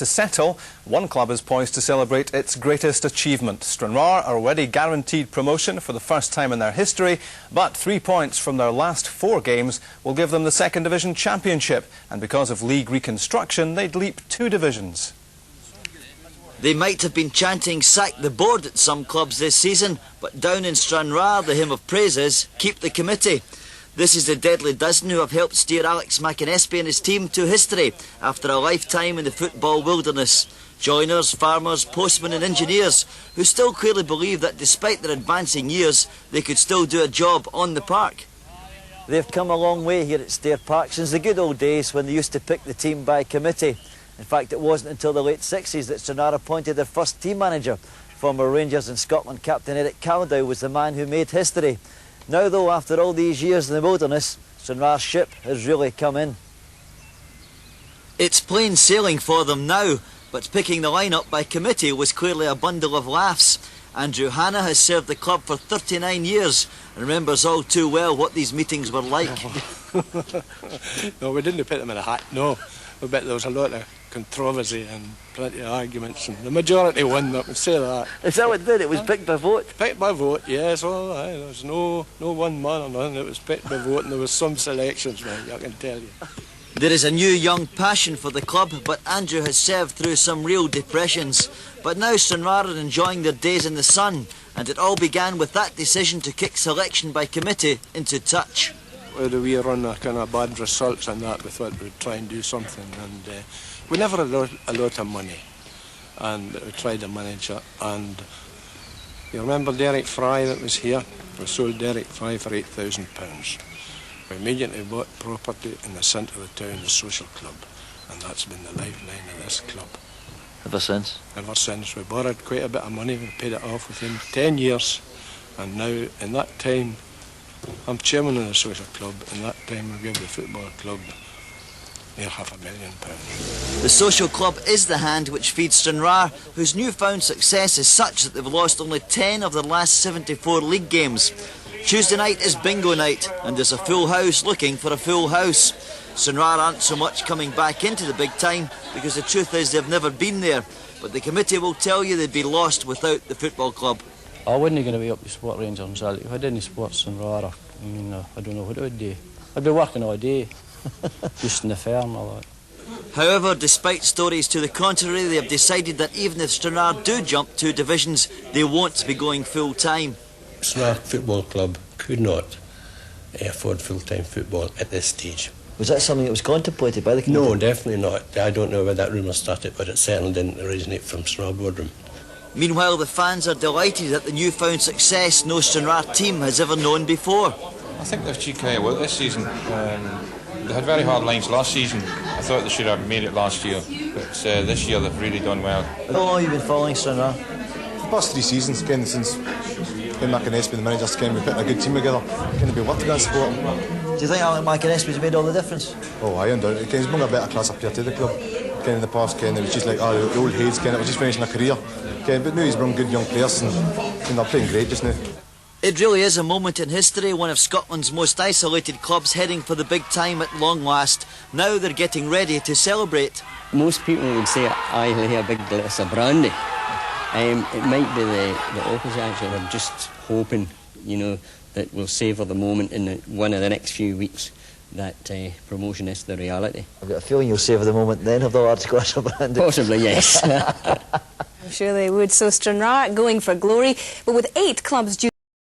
to settle, one club is poised to celebrate its greatest achievement. Stranraer are already guaranteed promotion for the first time in their history, but 3 points from their last 4 games will give them the Second Division Championship, and because of league reconstruction, they'd leap 2 divisions. They might have been chanting "sack the board" at some clubs this season, but down in Stranraer the hymn of praise is "keep the committee." This is the deadly dozen who have helped steer Alex McInnesby and his team to history after a lifetime in the football wilderness. Joiners, farmers, postmen and engineers who still clearly believe that despite their advancing years they could still do a job on the park. They've come a long way here at Stair Park since the good old days when they used to pick the team by committee. In fact, it wasn't until the late 60s that Stranraer appointed their first team manager. Former Rangers and Scotland captain Eric Caldow was the man who made history. Now though, after all these years in the wilderness, Stranraer's ship has really come in. It's plain sailing for them now, but picking the line-up by committee was clearly a bundle of laughs. Andrew Hanna has served the club for 39 years and remembers all too well what these meetings were like. No, we didn't put them in a hat, no. I bet there was a lot of controversy and plenty of arguments, and the majority won, I can say that. Is that what it did? It was picked by vote? Picked by vote, yes. Well, there was no one man or nothing. It was picked by vote, and there was some selections, mate, I can tell you. There is a new young passion for the club, but Andrew has served through some real depressions. But now Stranraer are enjoying their days in the sun, and it all began with that decision to kick selection by committee into touch. With we run a kind of bad results and that, we thought we'd try and do something, and we never had a lot of money, and we tried to manage it. And you remember Derek Fry that was here? We sold Derek Fry for £8,000. We immediately bought property in the centre of the town, the social club, and that's been the lifeline of this club. Ever since? Ever since. We borrowed quite a bit of money, we paid it off within 10 years, and now in that time I'm chairman of the social club. In that time we gave the football club near £500,000. The social club is the hand which feeds Stranraer, whose newfound success is such that they've lost only 10 of their last 74 league games. Tuesday night is bingo night, and there's a full house looking for a full house. Stranraer aren't so much coming back into the big time, because the truth is they've never been there, but the committee will tell you they'd be lost without the football club. I wasn't going to be up to support Rangers and Celtic. If I didn't support Stranraer, I mean, I don't know what I would do. I'd be working all day, just in the fair and all that. However, despite stories to the contrary, they have decided that even if Stranraer do jump 2 divisions, they won't be going full-time. Stranraer Football Club could not afford full-time football at this stage. Was that something that was contemplated by the committee? No, definitely not. I don't know where that rumour started, but it certainly didn't originate from Stranraer boardroom. Meanwhile, the fans are delighted at the newfound success no Stranraer team has ever known before. I think they've achieved quite well this season. They had very hard lines last season. I thought they should have made it last year, but this year they've really done well. How long have you been following Stranraer? The past 3 seasons, Ken, since McInnesby, the manager's Ken, we put a good team together. Ken, we worked against sport. Do you think Alex McInnesby's made all the difference? Oh, I undoubtedly. Ken's brought a better class up here to the club. Ken, in the past, Ken, it was just like the old Hayes, Ken, it was just finishing a career. Ken, but now he's brought good young players, and they're playing great just now. It really is a moment in history, one of Scotland's most isolated clubs heading for the big time at long last. Now they're getting ready to celebrate. Most people would say I lay a big glass of brandy. It might be the opposite actually. We're just hoping, you know, that we'll savour the moment in one of the next few weeks that promotion is the reality. I've got a feeling you'll savour the moment then of the large glass of brandy. Possibly, yes. I'm sure they would. So Stranraer going for glory, but with 8 clubs due